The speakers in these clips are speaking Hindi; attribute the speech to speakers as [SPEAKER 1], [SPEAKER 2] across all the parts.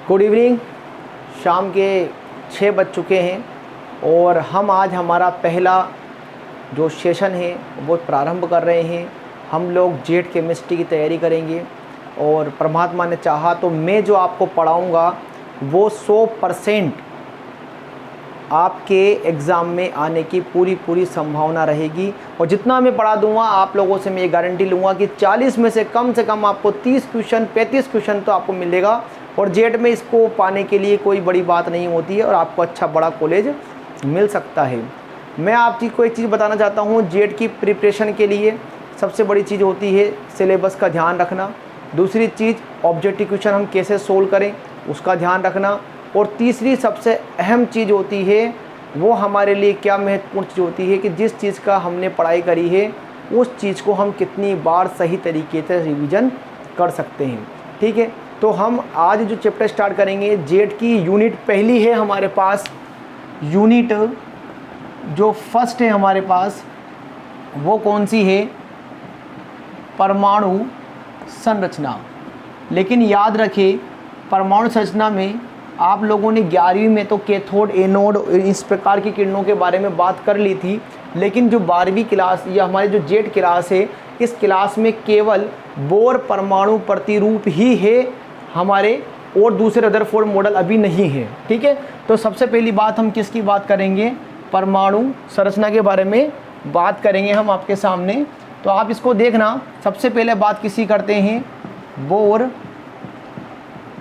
[SPEAKER 1] Good evening. शाम के 6 बज चुके हैं और हम आज हमारा पहला जो सेशन है वो प्रारंभ कर रहे हैं। हम लोग जेट केमिस्ट्री की तैयारी करेंगे और परमात्मा ने चाहा तो मैं जो आपको पढ़ाऊंगा वो 100% आपके एग्ज़ाम में आने की पूरी संभावना रहेगी। और जितना मैं पढ़ा दूंगा आप लोगों से मैं ये गारंटी लूँगा कि 40 में से कम आपको 30 क्वेश्चन 35 क्वेश्चन तो आपको मिलेगा। और जेट में इसको पाने के लिए कोई बड़ी बात नहीं होती है और आपको अच्छा बड़ा कॉलेज मिल सकता है। मैं आपको एक चीज़ बताना चाहता हूँ, जेट की प्रिपरेशन के लिए सबसे बड़ी चीज़ होती है सिलेबस का ध्यान रखना। दूसरी चीज़ ऑब्जेक्टिव क्वेश्चन हम कैसे सोल्व करें उसका ध्यान रखना। और तीसरी सबसे अहम चीज़ होती है वो हमारे लिए क्या महत्वपूर्ण चीज़ होती है कि जिस चीज़ का हमने पढ़ाई करी है उस चीज़ को हम कितनी बार सही तरीके से रिवीजन कर सकते हैं। ठीक है, तो हम आज जो चैप्टर स्टार्ट करेंगे जेट की यूनिट पहली है हमारे पास। यूनिट जो फर्स्ट है हमारे पास वो कौन सी है? परमाणु संरचना। लेकिन याद रखें परमाणु संरचना में आप लोगों ने 11वीं में तो कैथोड एनोड इस प्रकार की किरणों के बारे में बात कर ली थी। लेकिन जो 12वीं क्लास या हमारी जो जेट क्लास है इस क्लास में केवल बोर परमाणु प्रतिरूप ही है हमारे, और दूसरे रदरफोर्ड मॉडल अभी नहीं है। ठीक है, तो सबसे पहली बात हम किसकी बात करेंगे? परमाणु संरचना के बारे में बात करेंगे हम आपके सामने। तो आप इसको देखना, सबसे पहले बात किसी करते हैं बोर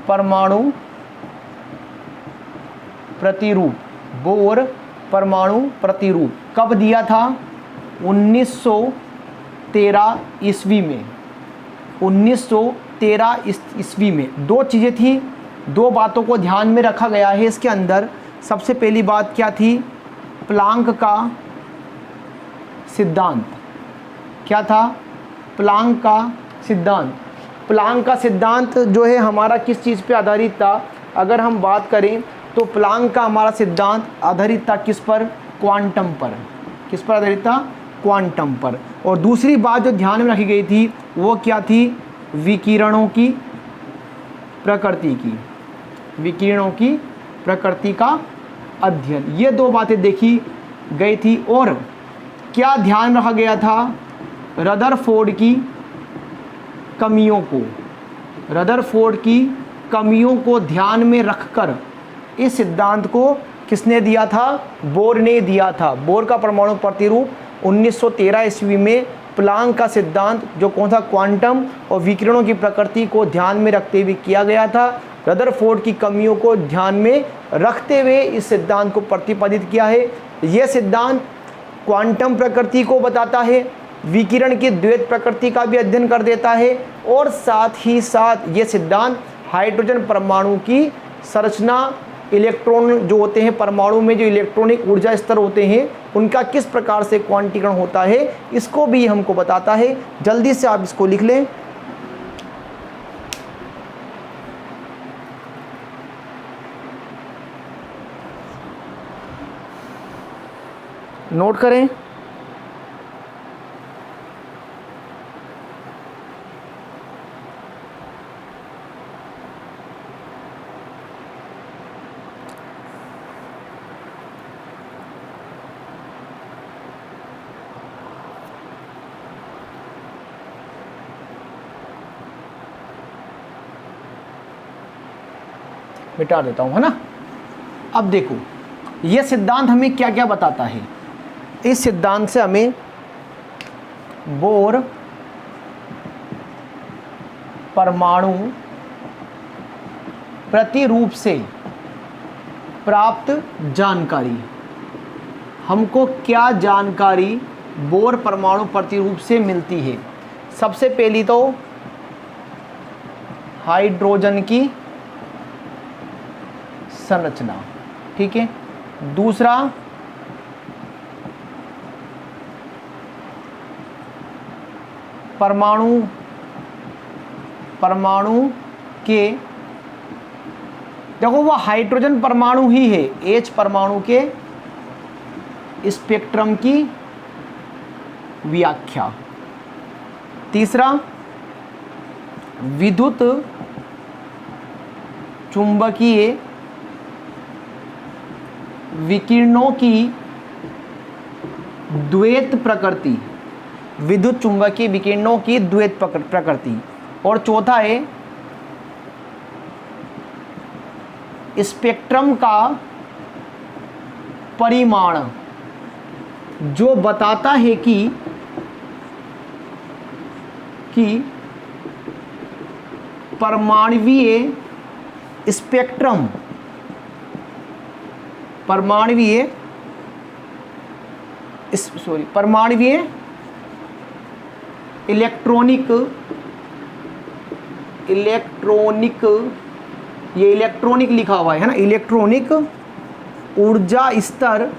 [SPEAKER 1] परमाणु प्रतिरूप। बोर परमाणु प्रतिरूप कब दिया था? 1913 ईस्वी में। 1913 ईस्वी में। दो चीज़ें थी, दो बातों को ध्यान में रखा गया है इसके अंदर। सबसे पहली बात क्या थी? प्लांक का सिद्धांत। क्या था? प्लांक का सिद्धांत। प्लांक का सिद्धांत जो है हमारा किस चीज़ पे आधारित था? अगर हम बात करें तो प्लांक का हमारा सिद्धांत आधारित था किस पर? क्वांटम पर। किस पर आधारित था? क्वांटम पर। और दूसरी बात जो ध्यान में रखी गई थी वो क्या थी? विकिरणों की प्रकृति की। विकिरणों की प्रकृति का अध्ययन। ये दो बातें देखी गई थी। और क्या ध्यान रखा गया था? रदरफोर्ड की कमियों को। रदरफोर्ड की कमियों को ध्यान में रखकर इस सिद्धांत को किसने दिया था? बोर ने दिया था। बोर का परमाणु प्रतिरूप 1913 ईस्वी में प्लांक का सिद्धांत जो कौन सा? क्वांटम और विकिरणों की प्रकृति को ध्यान में रखते हुए किया गया था। रदरफोर्ड की कमियों को ध्यान में रखते हुए इस सिद्धांत को प्रतिपादित किया है। यह सिद्धांत क्वांटम प्रकृति को बताता है, विकिरण की द्वैत प्रकृति का भी अध्ययन कर देता है, और साथ ही साथ ये सिद्धांत हाइड्रोजन परमाणु की संरचना, इलेक्ट्रॉन जो होते हैं परमाणु में जो इलेक्ट्रॉनिक ऊर्जा स्तर होते हैं उनका किस प्रकार से क्वांटीकरण होता है इसको भी हमको बताता है। जल्दी से आप इसको लिख लें। नोट करें। मिटा देता हूँ, है ना। अब देखो यह सिद्धांत हमें क्या क्या बताता है। इस सिद्धांत से हमें बोर परमाणु प्रतिरूप से प्राप्त जानकारी, हमको क्या जानकारी बोर परमाणु प्रतिरूप से मिलती है? सबसे पहली तो हाइड्रोजन की संरचना। ठीक है, दूसरा परमाणु के, देखो वो हाइड्रोजन परमाणु ही है, H परमाणु के स्पेक्ट्रम की व्याख्या। तीसरा विद्युत चुंबकीय विकिरणों की द्वैत प्रकृति, विद्युत चुंबकीय विकिरणों की द्वैत प्रकृति। और चौथा है स्पेक्ट्रम का परिमाण, जो बताता है कि परमाणुवीय स्पेक्ट्रम, परमाणुवीय इलेक्ट्रॉनिक, ये इलेक्ट्रॉनिक लिखा हुआ है ना, इलेक्ट्रॉनिक ऊर्जा स्तर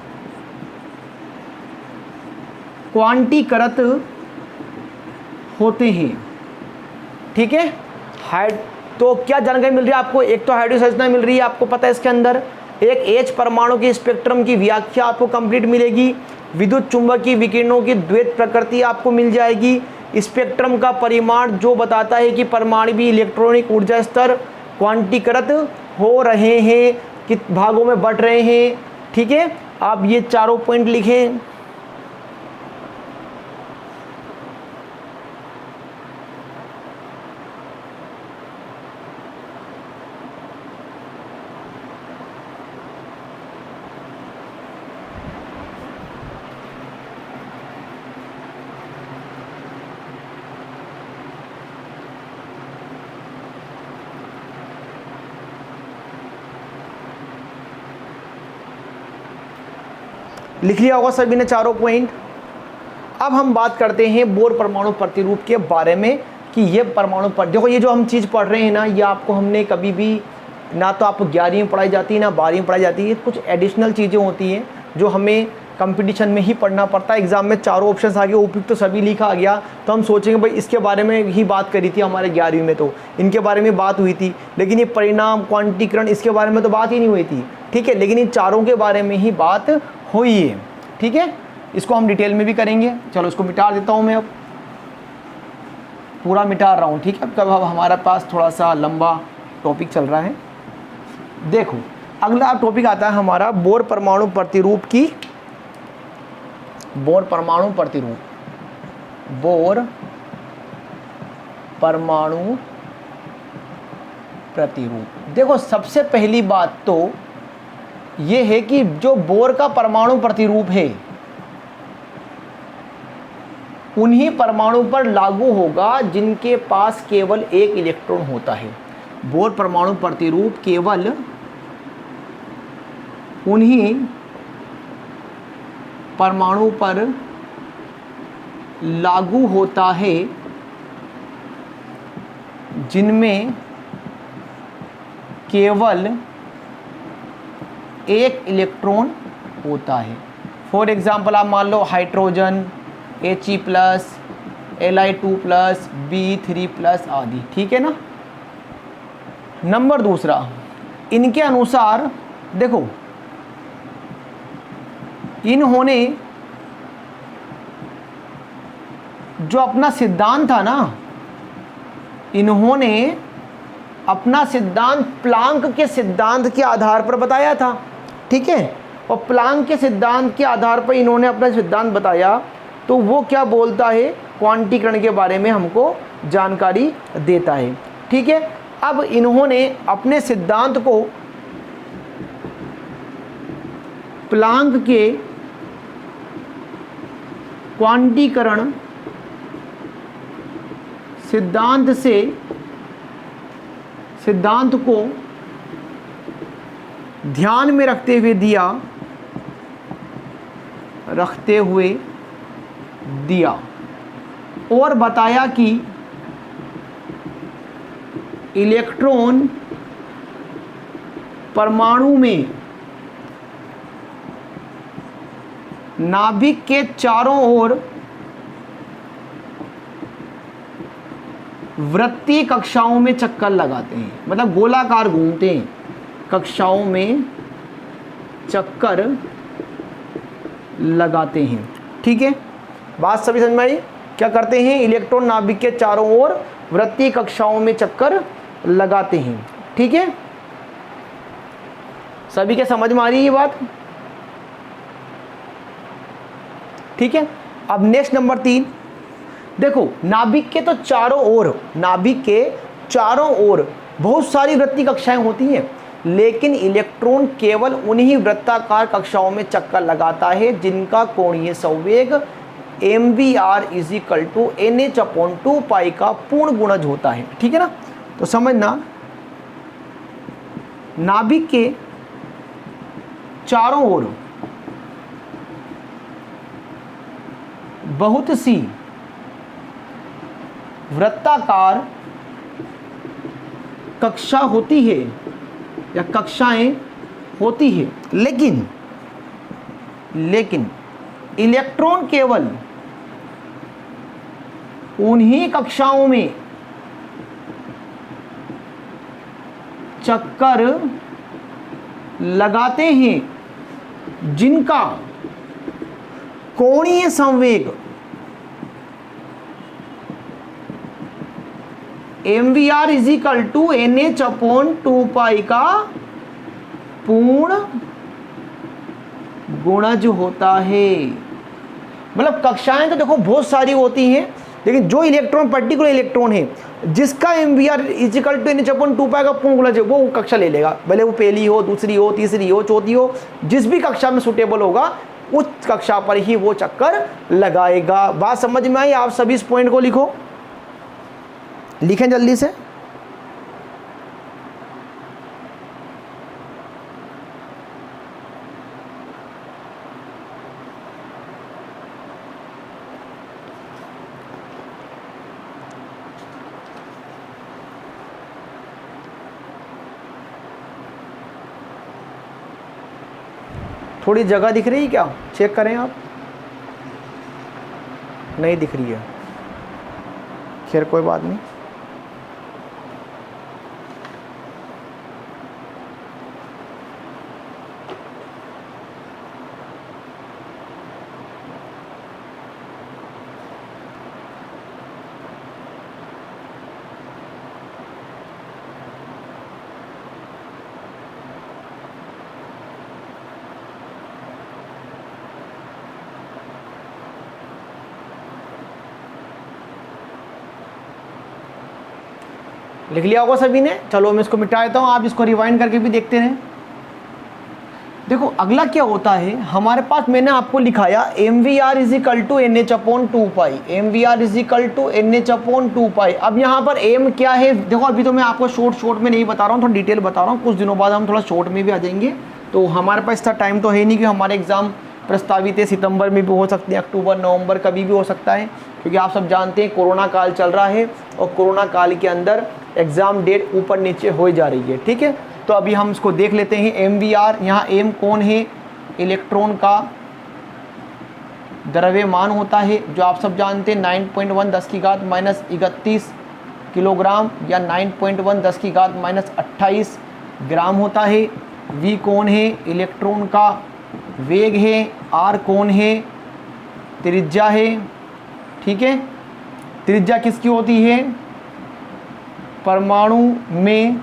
[SPEAKER 1] क्वांटीकृत होते हैं। ठीक है, तो क्या जानकारी मिल रही है आपको? एक तो हाइड्रोजन संरचना मिल रही है, आपको पता है इसके अंदर एक एच परमाणु की स्पेक्ट्रम की व्याख्या आपको कंप्लीट मिलेगी, विद्युत चुंबकीय विकिरणों की द्वैत प्रकृति आपको मिल जाएगी, स्पेक्ट्रम का परिमाण जो बताता है कि परमाणुवीय इलेक्ट्रॉनिक ऊर्जा स्तर क्वांटीकृत हो रहे हैं, कित भागों में बढ़ रहे हैं। ठीक है, आप ये चारों पॉइंट लिखें। लिख लिया होगा सभी ने चारों पॉइंट। अब हम बात करते हैं बोर परमाणु प्रतिरूप के बारे में कि ये परमाणु पर देखो, ये जो हम चीज़ पढ़ रहे हैं ना, ये आपको हमने कभी भी ना तो आपको 11वीं में पढ़ाई जाती है ना 12वीं में पढ़ाई जाती है। कुछ एडिशनल चीज़ें होती हैं जो हमें कंपटीशन में ही पढ़ना पड़ता है। एग्जाम में चारों ऑप्शंस आ गए, उपयुक्त तो सभी लिखा आ गया, तो हम सोचेंगे भाई इसके बारे में ही बात करी थी हमारे 11वीं में, तो इनके बारे में बात हुई थी, लेकिन ये परिणाम क्वांटीकरण इसके बारे में तो बात ही नहीं हुई थी। ठीक है, लेकिन इन चारों के बारे में ही बात हुई है। ठीक है, इसको हम डिटेल में भी करेंगे। चलो इसको मिटा देता हूँ मैं, अब पूरा मिटा रहा हूँ। ठीक है, अब हमारे पास थोड़ा सा लंबा टॉपिक चल रहा है। देखो अगला टॉपिक आता है हमारा बोर परमाणु प्रतिरूप की, बोर परमाणु प्रतिरूप, बोर परमाणु प्रतिरूप। देखो सबसे पहली बात तो ये है कि जो बोर का परमाणु प्रतिरूप है उन्हीं परमाणु पर लागू होगा जिनके पास केवल एक इलेक्ट्रॉन होता है। बोर परमाणु प्रतिरूप केवल उन्हीं परमाणु पर लागू होता है जिनमें केवल एक इलेक्ट्रॉन होता है। फॉर एग्जाम्पल आप मान लो हाइड्रोजन He+, Li2+, B3+ आदि। ठीक है ना। नंबर दूसरा, इनके अनुसार देखो इन्होंने जो अपना सिद्धांत था ना, इन्होंने अपना सिद्धांत प्लांक के सिद्धांत के आधार पर बताया था। ठीक है, और प्लांक के सिद्धांत के आधार पर इन्होंने अपना सिद्धांत बताया, तो वो क्या बोलता है, क्वांटीकरण के बारे में हमको जानकारी देता है। ठीक है, अब इन्होंने अपने सिद्धांत को प्लांक के क्वांटीकरण सिद्धांत को ध्यान में रखते हुए दिया और बताया कि इलेक्ट्रॉन परमाणु में नाभिक के चारों ओर वृत्तीय कक्षाओं में चक्कर लगाते हैं, मतलब गोलाकार घूमते हैं, कक्षाओं में चक्कर लगाते हैं। ठीक है, बात सभी समझ में आई? क्या करते हैं, इलेक्ट्रॉन नाभिक के चारों ओर वृत्तीय कक्षाओं में चक्कर लगाते हैं। ठीक है, सभी के समझ में आ रही है ये बात? ठीक है। अब नेक्स्ट नंबर 3, देखो नाभिक के तो चारों ओर, नाभिक के चारों ओर बहुत सारी वृत्तीय कक्षाएं होती हैं, लेकिन इलेक्ट्रॉन केवल उन्हीं वृत्ताकार कक्षाओं में चक्कर लगाता है जिनका कोणीय संवेग mvr = nh/2 का पूर्ण गुणज होता है। ठीक है ना? तो समझना, नाभिक के चारों ओर बहुत सी वृत्ताकार कक्षा होती है या कक्षाएं होती है, लेकिन इलेक्ट्रॉन केवल उन्हीं कक्षाओं में चक्कर लगाते हैं जिनका कोणीय संवेग mvr = nh/2 का पूर्ण गुणज होता है। मतलब कक्षाएं तो देखो बहुत सारी होती हैं, लेकिन जो इलेक्ट्रॉन, पर्टिकुलर इलेक्ट्रॉन है जिसका mvr = nh/2 का पूर्ण गुणज है, वो कक्षा ले लेगा, भले वो पहली हो, दूसरी हो, तीसरी हो, चौथी हो, जिस भी कक्षा में सुटेबल होगा उस कक्षा पर ही वो चक्कर लगाएगा। बात समझ में आई? आप सभी इस पॉइंट को लिखो, लिखें जल्दी से। थोड़ी जगह दिख रही है क्या? चेक करें आप। नहीं दिख रही है, खैर कोई बात नहीं। लिख लिया होगा सभी ने? चलो मैं इसको मिटा देता हूँ, आप इसको रिवाइंड करके भी देखते रहें। देखो अगला क्या होता है हमारे पास, मैंने आपको लिखाया mvr = nh/2, mvr = nh/2। अब यहाँ पर m क्या है? देखो अभी तो मैं आपको शॉर्ट में नहीं बता रहा हूँ, थोड़ा डिटेल बता रहा हूँ, कुछ दिनों बाद हम थोड़ा शॉर्ट में भी आ जाएंगे। तो हमारे पास इतना टाइम तो है नहीं कि हमारे एग्ज़ाम प्रस्तावित है, सितंबर में भी हो सकते हैं, अक्टूबर नवंबर कभी भी हो सकता है, क्योंकि आप सब जानते हैं कोरोना काल चल रहा है और कोरोना काल के अंदर एग्ज़ाम डेट ऊपर नीचे हो जा रही है। ठीक है, तो अभी हम इसको देख लेते हैं। mvr, यहाँ m कौन है? इलेक्ट्रॉन का द्रव्यमान होता है, जो आप सब जानते हैं 9.1 10 की घात -31 किलोग्राम या 9.1 10 की घात -28 ग्राम होता है। v कौन है? इलेक्ट्रॉन का वेग है। r कौन है? त्रिज्या है। ठीक है, त्रिज्या किसकी होती है? परमाणु में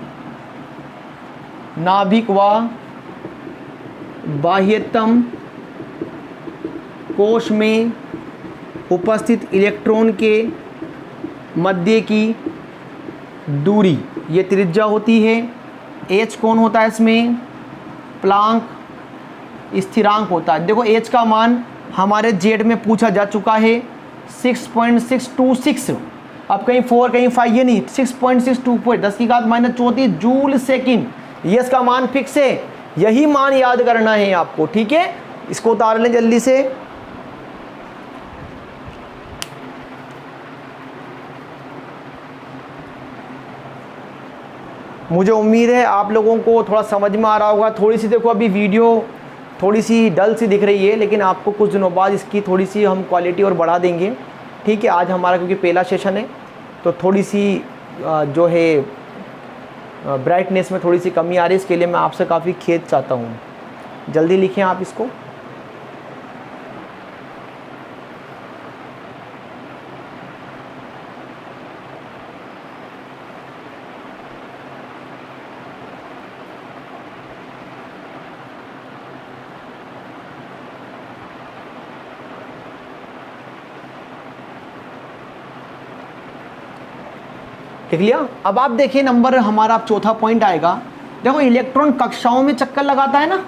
[SPEAKER 1] नाभिक व बाह्यतम कोश में उपस्थित इलेक्ट्रॉन के मध्य की दूरी, ये त्रिज्या होती है। h कौन होता है? इसमें प्लांक स्थिरांक होता है। देखो h का मान हमारे जेड में पूछा जा चुका है 6.626। अब कहीं 4 कहीं 5 ये नहीं, 6.624 10 की घात -34 जूल सेकंड, ये इसका मान फिक्स है। यही मान याद करना है आपको। ठीक है, इसको उतार लें जल्दी से। मुझे उम्मीद है आप लोगों को थोड़ा समझ में आ रहा होगा। थोड़ी सी देखो अभी वीडियो थोड़ी सी डल सी दिख रही है, लेकिन आपको कुछ दिनों बाद इसकी थोड़ी सी हम क्वालिटी और बढ़ा देंगे। ठीक है, आज हमारा क्योंकि पहला सेशन है तो थोड़ी सी जो है ब्राइटनेस में थोड़ी सी कमी आ रही है, इसके लिए मैं आपसे काफ़ी खेद चाहता हूँ। जल्दी लिखें आप इसको। लिख लिया। अब आप देखिए नंबर हमारा चौथा पॉइंट आएगा। देखो इलेक्ट्रॉन कक्षाओं में चक्कर लगाता है ना,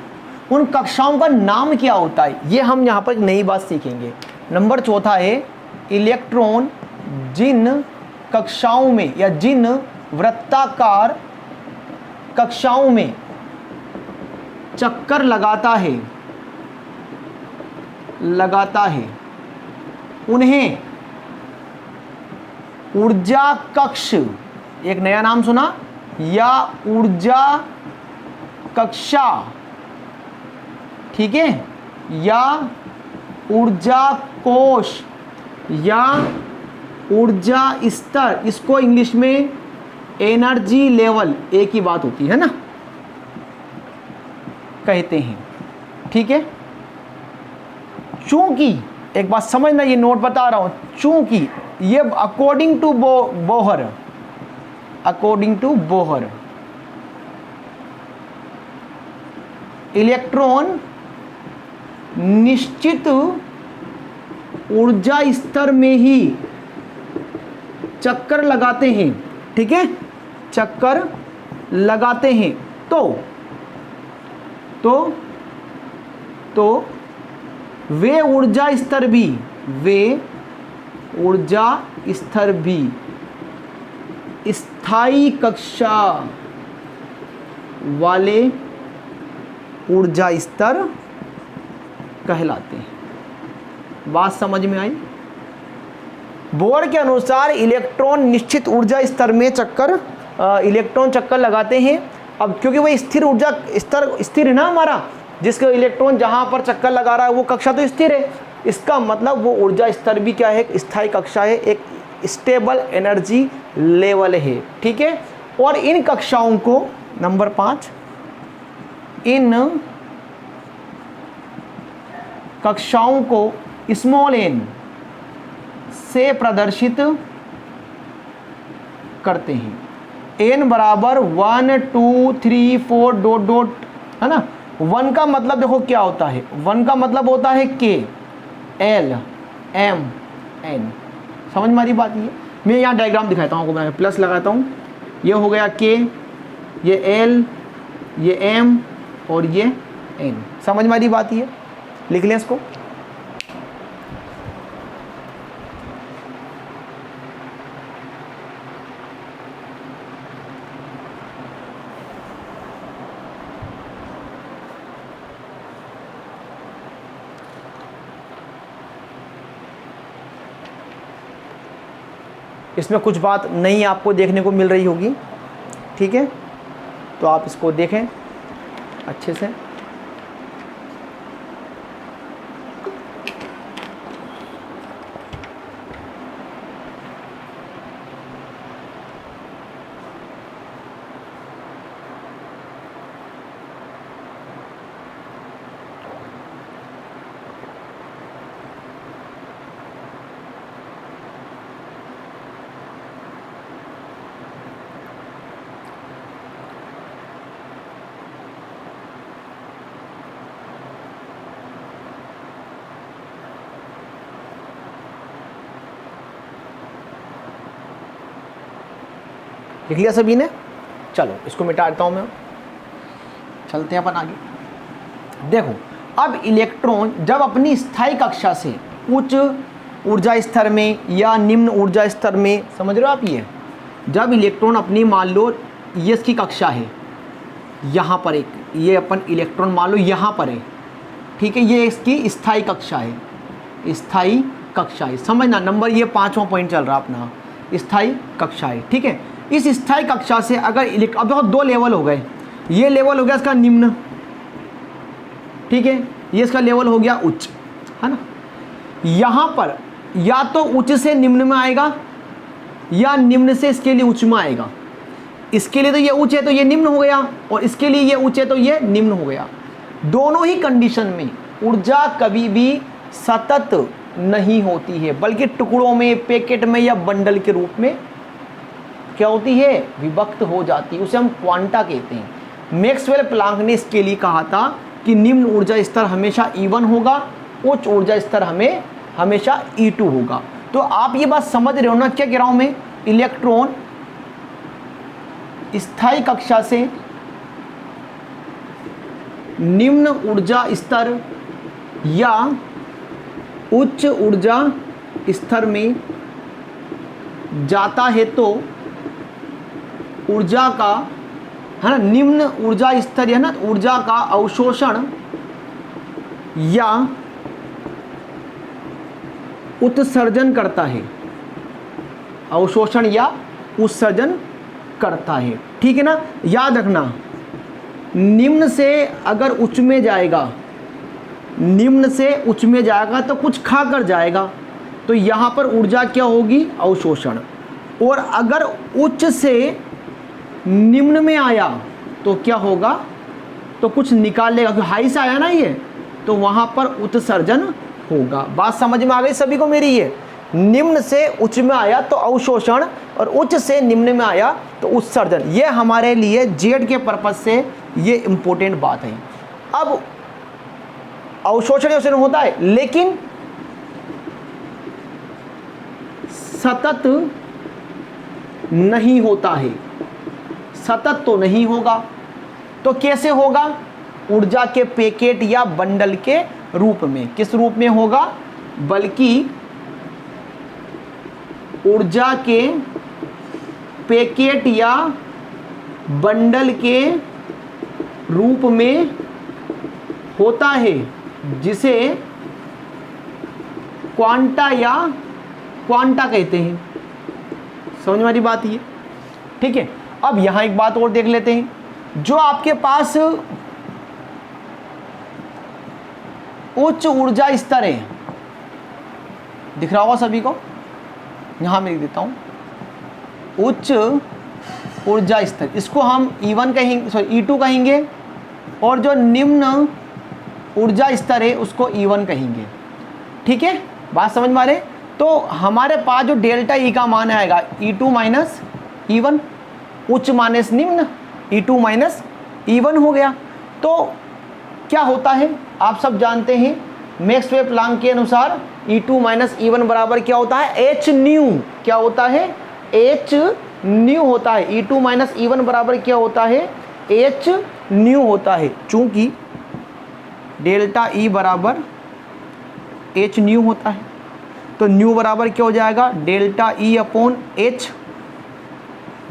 [SPEAKER 1] उन कक्षाओं का नाम क्या होता है, ये हम यहाँ पर एक नई बात सीखेंगे। नंबर चौथा है इलेक्ट्रॉन जिन कक्षाओं में या जिन वृत्ताकार कक्षाओं में चक्कर लगाता है उन्हें ऊर्जा कक्ष, एक नया नाम सुना, या ऊर्जा कक्षा, ठीक है, या ऊर्जा कोश या ऊर्जा स्तर, इसको इंग्लिश में एनर्जी लेवल, एक ही बात होती है ना, कहते हैं। ठीक है, चूंकि एक बात समझना, ये नोट बता रहा हूं, चूंकि ये अकॉर्डिंग टू बोहर इलेक्ट्रॉन निश्चित ऊर्जा स्तर में ही चक्कर लगाते हैं, ठीक है, चक्कर लगाते हैं, तो वे ऊर्जा स्तर भी स्थायी कक्षा वाले ऊर्जा स्तर कहलाते हैं। बात समझ में आई? बोर के अनुसार इलेक्ट्रॉन निश्चित ऊर्जा स्तर में इलेक्ट्रॉन चक्कर लगाते हैं। अब क्योंकि वही स्थिर ऊर्जा स्थिर है ना हमारा, जिसका इलेक्ट्रॉन जहां पर चक्कर लगा रहा है वो कक्षा तो स्थिर है, इसका मतलब वो ऊर्जा स्तर भी क्या है, एक स्थायी कक्षा है, एक स्टेबल एनर्जी लेवल है। ठीक है, और इन कक्षाओं को, नंबर 5, इन कक्षाओं को स्मॉल n से प्रदर्शित करते हैं। n बराबर 1 2 3 4 डॉट डॉट, है ना। 1 का मतलब देखो क्या होता है, 1 का मतलब होता है k l m n, समझ में आ रही बात? ये मैं यहाँ डायग्राम दिखाता हूँ आपको, प्लस लगाता हूँ, ये हो गया k, ये l, ये m और ये n, समझ में आ रही बात? ये लिख लें इसको। इसमें कुछ बात नई आपको देखने को मिल रही होगी, ठीक है, तो आप इसको देखें अच्छे से। लिख लिया सभी ने? चलो इसको मिटा देता हूं मैं, चलते हैं अपन आगे। देखो अब इलेक्ट्रॉन जब अपनी स्थायी कक्षा से उच्च ऊर्जा स्तर में या निम्न ऊर्जा स्तर में, समझ रहे हो आप, ये जब इलेक्ट्रॉन अपनी, मान लो ये इसकी कक्षा है, यहाँ पर एक, ये अपन इलेक्ट्रॉन मान लो यहाँ पर है, ठीक है, ये इसकी स्थायी कक्षा है, स्थायी कक्षा है, समझना नंबर, ये 5वां पॉइंट चल रहा अपना, स्थायी कक्षा है। ठीक है, इस स्थायी कक्षा से अगर अब देखो 2 लेवल हो गए, ये लेवल हो गया इसका निम्न, ठीक है, ये इसका लेवल हो गया उच्च, है ना। यहाँ पर या तो उच्च से निम्न में आएगा या निम्न से इसके लिए उच्च में आएगा। इसके लिए तो ये उच्च है तो ये निम्न हो गया, और इसके लिए ये उच्च है तो ये निम्न हो गया। दोनों ही कंडीशन में ऊर्जा कभी भी सतत नहीं होती है, बल्कि टुकड़ों में, पैकेट में या बंडल के रूप में क्या होती है, विभक्त हो जाती है, उसे हम क्वांटा कहते हैं। मैक्सवेल प्लांक ने इसके लिए कहा था कि निम्न ऊर्जा स्तर हमेशा E1 होगा, उच्च ऊर्जा स्तर हमेशा E2 होगा। तो आप ये बात समझ रहे हो ना क्या कह रहा हूं मैं, इलेक्ट्रॉन स्थायी कक्षा से निम्न ऊर्जा स्तर या उच्च ऊर्जा स्तर में जाता है तो ऊर्जा का, है ना, निम्न ऊर्जा स्तर है ना, ऊर्जा का अवशोषण या उत्सर्जन करता है, अवशोषण या उत्सर्जन करता है। ठीक है ना, याद रखना, निम्न से अगर उच्च में जाएगा, निम्न से उच्च में जाएगा तो कुछ खा कर जाएगा, तो यहाँ पर ऊर्जा क्या होगी, अवशोषण। और अगर उच्च से निम्न में आया तो क्या होगा, तो कुछ निकालेगा, क्योंकि हाई से आया ना ये, तो वहाँ पर उत्सर्जन होगा। बात समझ में आ गई सभी को मेरी? ये निम्न से उच्च में आया तो अवशोषण और उच्च से निम्न में आया तो उत्सर्जन। ये हमारे लिए जेड के पर्पज से ये इंपॉर्टेंट बात है। अब अवशोषण अवशोषण होता है, लेकिन सतत नहीं होता है, सतत तो नहीं होगा। तो कैसे होगा, ऊर्जा के पैकेट या बंडल के रूप में। किस रूप में होगा, बल्कि ऊर्जा के पैकेट या बंडल के रूप में होता है, जिसे क्वांटा या क्वांटा कहते हैं। समझ में आ रही बात ये? ठीक है। अब यहां एक बात और देख लेते हैं, जो आपके पास उच्च ऊर्जा स्तर है, दिख रहा होगा सभी को, यहां मैं लिख देता हूं, उच्च ऊर्जा स्तर, इसको हम E1 कहेंगे, सॉरी E2 कहेंगे, और जो निम्न ऊर्जा स्तर है उसको E1 कहेंगे। ठीक है, बात समझ में आ रही? तो हमारे पास जो डेल्टा E का मान आएगा E2 माइनस E1, उच्च माइनस निम्न, E2 माइनस E1 हो गया। तो क्या होता है, आप सब जानते हैं, मैक्स वे प्लांक के अनुसार E2 माइनस E1 बराबर क्या होता है, H न्यू। क्या होता है, H न्यू होता है। E2 माइनस E1 बराबर क्या होता है, H न्यू होता है। चूंकि डेल्टा E बराबर H न्यू होता है, तो न्यू बराबर क्या हो जाएगा, delta E upon H।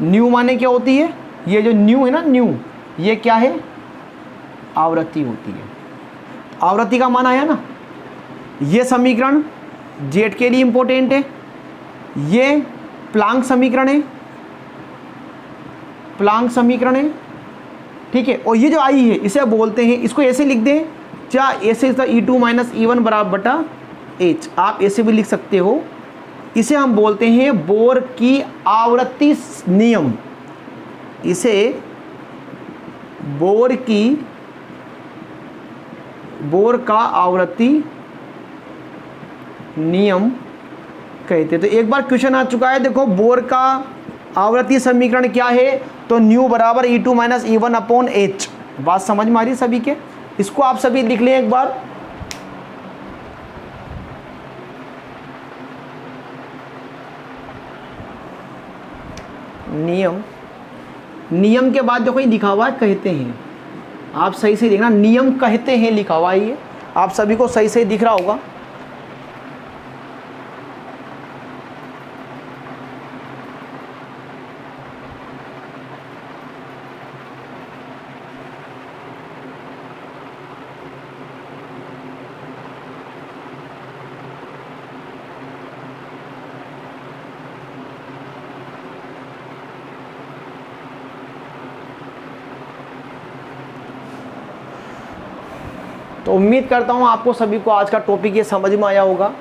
[SPEAKER 1] New माने क्या होती है, ये जो न्यू है ना, न्यू, ये क्या है, आवृत्ति होती है। आवृत्ति का मान आया ना। ये समीकरण जेड के लिए इंपॉर्टेंट है, ये प्लांक समीकरण है, प्लांक समीकरण है। ठीक है, और ये जो आई है इसे बोलते हैं, इसको ऐसे लिख दें, क्या ऐसे E2 माइनस E1 बराबर बटा H, आप ऐसे भी लिख सकते हो। इसे हम बोलते हैं बोर की आवृत्ति नियम। इसे बोर का आवृत्ति नियम कहते हैं। तो एक बार क्वेश्चन आ चुका है, देखो बोर का आवृत्ति समीकरण क्या है, तो न्यू बराबर E2 minus E1 upon H। बात समझ में आ रही है सभी के? इसको आप सभी लिख लें एक बार। नियम के बाद देखो ये लिखा हुआ है कहते हैं, आप सही से देखना, नियम कहते हैं लिखा हुआ है, ये आप सभी को सही से दिख रहा होगा। तो उम्मीद करता हूँ आपको सभी को आज का टॉपिक ये समझ में आया होगा।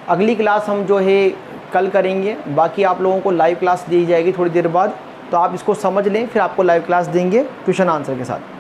[SPEAKER 1] अगली क्लास हम जो है कल करेंगे, बाकी आप लोगों को लाइव क्लास दी जाएगी थोड़ी देर बाद, तो आप इसको समझ लें, फिर आपको लाइव क्लास देंगे क्वेश्चन आंसर के साथ।